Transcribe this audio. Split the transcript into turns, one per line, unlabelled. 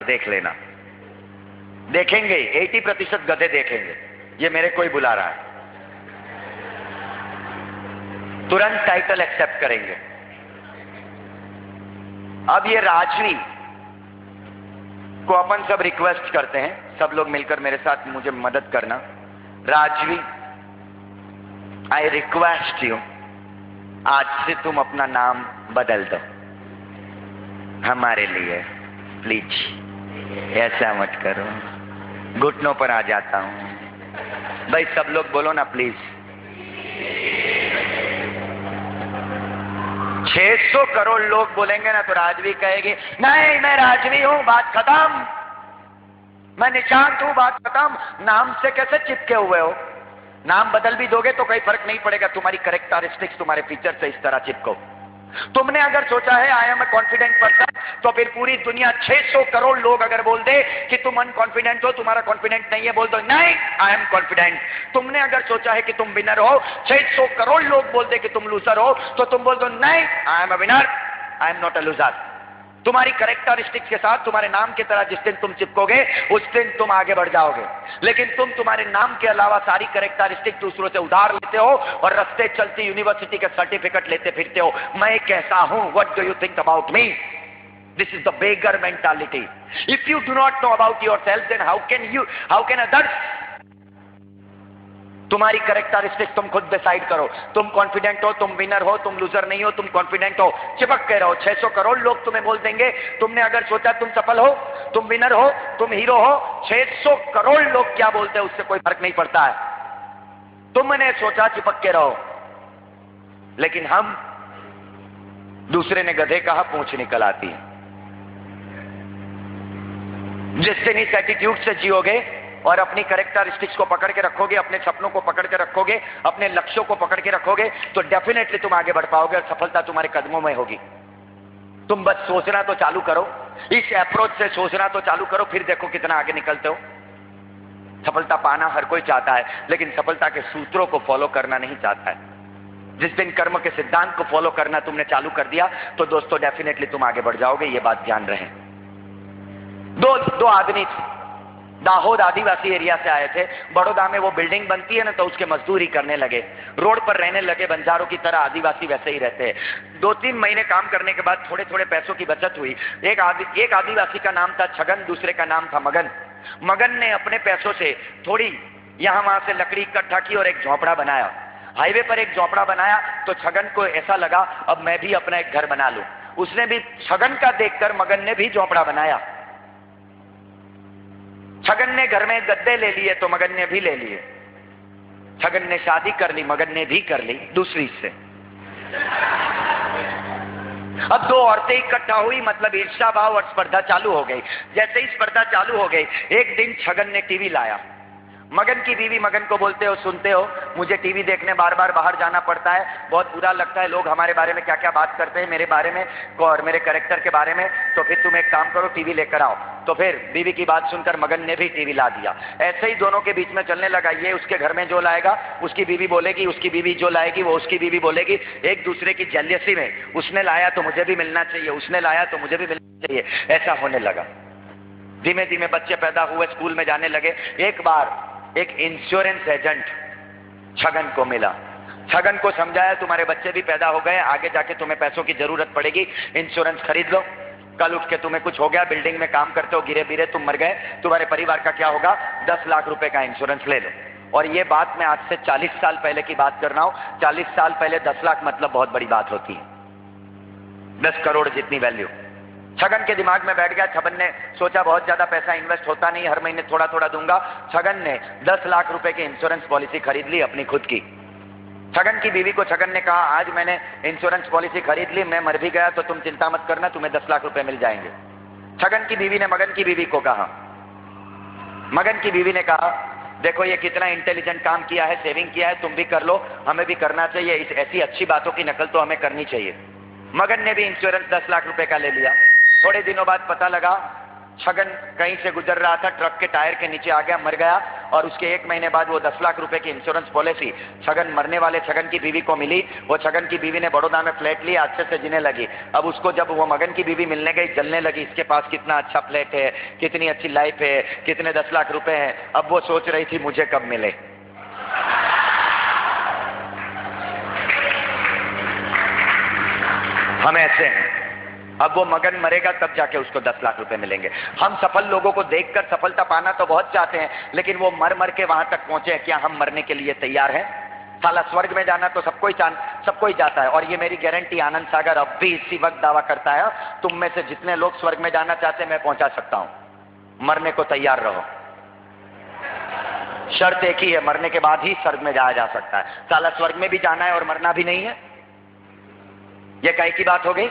देख लेना। देखेंगे 80% गधे देखेंगे, ये मेरे को ही बुला रहा है, तुरंत टाइटल एक्सेप्ट करेंगे। अब ये राजवी को अपन सब रिक्वेस्ट करते हैं, सब लोग मिलकर मेरे साथ मुझे मदद करना। राजवी, आई रिक्वेस्ट यू, आज से तुम अपना नाम बदल दो हमारे लिए, प्लीज। ऐसा मत करो, घुटनों पर आ जाता हूं भाई। सब लोग बोलो ना प्लीज। 600 करोड़ लोग बोलेंगे ना तो राजवी कहेगी नहीं मैं राजवी हूं, बात खत्म, मैं निशांत हूं, बात खत्म। नाम से कैसे चिपके हुए हो? नाम बदल भी दोगे तो कोई फर्क नहीं पड़ेगा, तुम्हारी कैरेक्टरिस्टिक्स, तुम्हारे फीचर से इस तरह चिपको। तुमने अगर सोचा है I am a confident person, तो फिर पूरी दुनिया 600 करोड़ लोग अगर बोल दे कि तुम अनकॉन्फिडेंट हो, तुम्हारा कॉन्फिडेंट नहीं है, बोल दो नहीं आई एम कॉन्फिडेंट। तुमने अगर सोचा है कि तुम विनर हो, 600 करोड़ लोग बोल दे कि तुम लूजर हो, तो तुम बोल दो नहीं I am a winner, I am not a loser. तुम्हारी कैरेक्टरिस्टिक्स के साथ तुम्हारे नाम की तरह जिस दिन तुम चिपकोगे उस दिन तुम आगे बढ़ जाओगे। लेकिन तुम तुम्हारे नाम के अलावा सारी कैरेक्टरिस्टिक दूसरों से उधार लेते हो और रास्ते चलती यूनिवर्सिटी के सर्टिफिकेट लेते फिरते हो। मैं कैसा हूं, what do you think about me? This is the beggar mentality. If you do not know about yourself then how can others? तुम्हारी कैरेक्टरिस्टिक तुम खुद डिसाइड करो। तुम कॉन्फिडेंट हो, तुम विनर हो, तुम लूजर नहीं हो, तुम कॉन्फिडेंट हो, चिपक के रहो। 600 करोड़ लोग तुम्हें बोल देंगे। तुमने अगर सोचा तुम सफल हो, तुम विनर हो, तुम हीरो हो, 600 करोड़ लोग क्या बोलते हैं उससे कोई फर्क नहीं पड़ता है। तुमने सोचा चिपक के रहो। लेकिन हम, दूसरे ने गधे कहा पूंछ निकल आती है। जिस दिन इस एटीट्यूड से जियोगे और अपनी कैरेक्टरिस्टिक्स को पकड़ के रखोगे, अपने सपनों को पकड़ के रखोगे, अपने लक्ष्यों को पकड़ के रखोगे, तो डेफिनेटली तुम आगे बढ़ पाओगे और सफलता तुम्हारे कदमों में होगी। तुम बस सोचना तो चालू करो, इस अप्रोच से सोचना तो चालू करो, फिर देखो कितना आगे निकलते हो। सफलता पाना हर कोई चाहता है, लेकिन सफलता के सूत्रों को फॉलो करना नहीं चाहता है। जिस दिन कर्म के सिद्धांत को फॉलो करना तुमने चालू कर दिया तो दोस्तों डेफिनेटली तुम आगे बढ़ जाओगे, ये बात ध्यान रहे। दो आदमी दाहोद आदिवासी एरिया से आए थे। बड़ौदा में वो बिल्डिंग बनती है ना, तो उसके मजदूरी करने लगे, रोड पर रहने लगे, बंजारों की तरह। आदिवासी वैसे ही रहते हैं। 2-3 महीने काम करने के बाद थोड़े थोड़े पैसों की बचत हुई। एक आदिवासी का नाम था छगन, दूसरे का नाम था मगन। मगन ने अपने पैसों से थोड़ी यहां वहां से लकड़ी इकट्ठा की और एक झोपड़ा बनाया। हाईवे पर एक झोपड़ा बनाया तो छगन को ऐसा लगा अब मैं भी अपना एक घर बना लूं। उसने भी छगन का देखकर मगन ने भी झोपड़ा बनाया। छगन ने घर में गद्दे ले लिए तो मगन ने भी ले लिए। छगन ने शादी कर ली, मगन ने भी कर ली दूसरी से। अब दो औरतें इकट्ठा हुई, मतलब ईर्ष्या भाव और स्पर्धा चालू हो गई। जैसे ही स्पर्धा चालू हो गई, एक दिन छगन ने टीवी लाया। मगन की बीवी मगन को बोलते हो सुनते हो, मुझे टीवी देखने बार बार बाहर जाना पड़ता है, बहुत बुरा लगता है, लोग हमारे बारे में क्या क्या बात करते हैं, मेरे बारे में और मेरे कैरेक्टर के बारे में, तो फिर तुम एक काम करो टीवी लेकर आओ। तो फिर बीवी की बात सुनकर मगन ने भी टीवी ला दिया। ऐसे ही दोनों के बीच में चलने लगा, ये उसके घर में जो लाएगा उसकी बीवी बोलेगी, उसकी बीवी जो लाएगी वो उसकी बीवी बोलेगी। एक दूसरे की जेलसी में, उसने लाया तो मुझे भी मिलना चाहिए, उसने लाया तो मुझे भी मिलना चाहिए, ऐसा होने लगा। धीमे धीमे बच्चे पैदा हुए, स्कूल में जाने लगे। एक बार एक इंश्योरेंस एजेंट छगन को मिला। छगन को समझाया तुम्हारे बच्चे भी पैदा हो गए, आगे जाके तुम्हें पैसों की जरूरत पड़ेगी, इंश्योरेंस खरीद लो। कल उठ के तुम्हें कुछ हो गया, बिल्डिंग में काम करते हो, गिरे बिरे तुम मर गए, तुम्हारे परिवार का क्या होगा? 10 लाख रुपए का इंश्योरेंस ले लो। और ये बात मैं आज से 40 साल पहले की बात कर रहा हूं। 40 साल पहले 10 लाख मतलब बहुत बड़ी बात होती है, 10 करोड़ जितनी वैल्यू। छगन के दिमाग में बैठ गया। छगन ने सोचा बहुत ज्यादा पैसा इन्वेस्ट होता नहीं, हर महीने थोड़ा थोड़ा दूंगा। छगन ने 10 लाख रुपए की इंश्योरेंस पॉलिसी खरीद ली अपनी खुद की। छगन की बीवी को छगन ने कहा आज मैंने इंश्योरेंस पॉलिसी खरीद ली, मैं मर भी गया तो तुम चिंता मत करना, तुम्हें 10 लाख रुपए मिल जाएंगे। छगन की बीवी ने मगन की बीवी को कहा, मगन की बीवी ने कहा देखो ये कितना इंटेलिजेंट काम किया है, सेविंग किया है, तुम भी कर लो, हमें भी करना चाहिए, इस ऐसी अच्छी बातों की नकल तो हमें करनी चाहिए। मगन ने भी इंश्योरेंस 10 लाख रुपए का ले लिया। थोड़े दिनों बाद पता लगा छगन कहीं से गुजर रहा था, ट्रक के टायर के नीचे आ गया, मर गया, और उसके 1 महीने बाद वो 10 लाख रुपए की इंश्योरेंस पॉलिसी छगन मरने वाले छगन की बीवी को मिली। वो छगन की बीवी ने बड़ौदा में फ्लैट लिया, अच्छे से जीने लगी। अब उसको जब वो मगन की बीवी मिलने गई, जलने लगी, इसके पास कितना अच्छा फ्लैट है, कितनी अच्छी लाइफ है, कितने 10 लाख रुपए हैं। अब वो सोच रही थी मुझे कब मिले। हम ऐसे हैं। अब वो मगन मरेगा तब जाके उसको 10 लाख रुपए मिलेंगे। हम सफल लोगों को देखकर सफलता पाना तो बहुत चाहते हैं, लेकिन वो मर मर के वहां तक पहुंचे हैं, क्या हम मरने के लिए तैयार हैं? साला स्वर्ग में जाना तो सबको ही जाता है, और ये मेरी गारंटी आनंद सागर अब भी इसी वक्त दावा करता है, तुम में से जितने लोग स्वर्ग में जाना चाहते हैं मैं पहुंचा सकता हूं। मरने को तैयार रहो। शर्त एक ही है, मरने के बाद ही स्वर्ग में जाया जा सकता है। साला स्वर्ग में भी जाना है और मरना भी नहीं है, यह काहे की बात हो गई?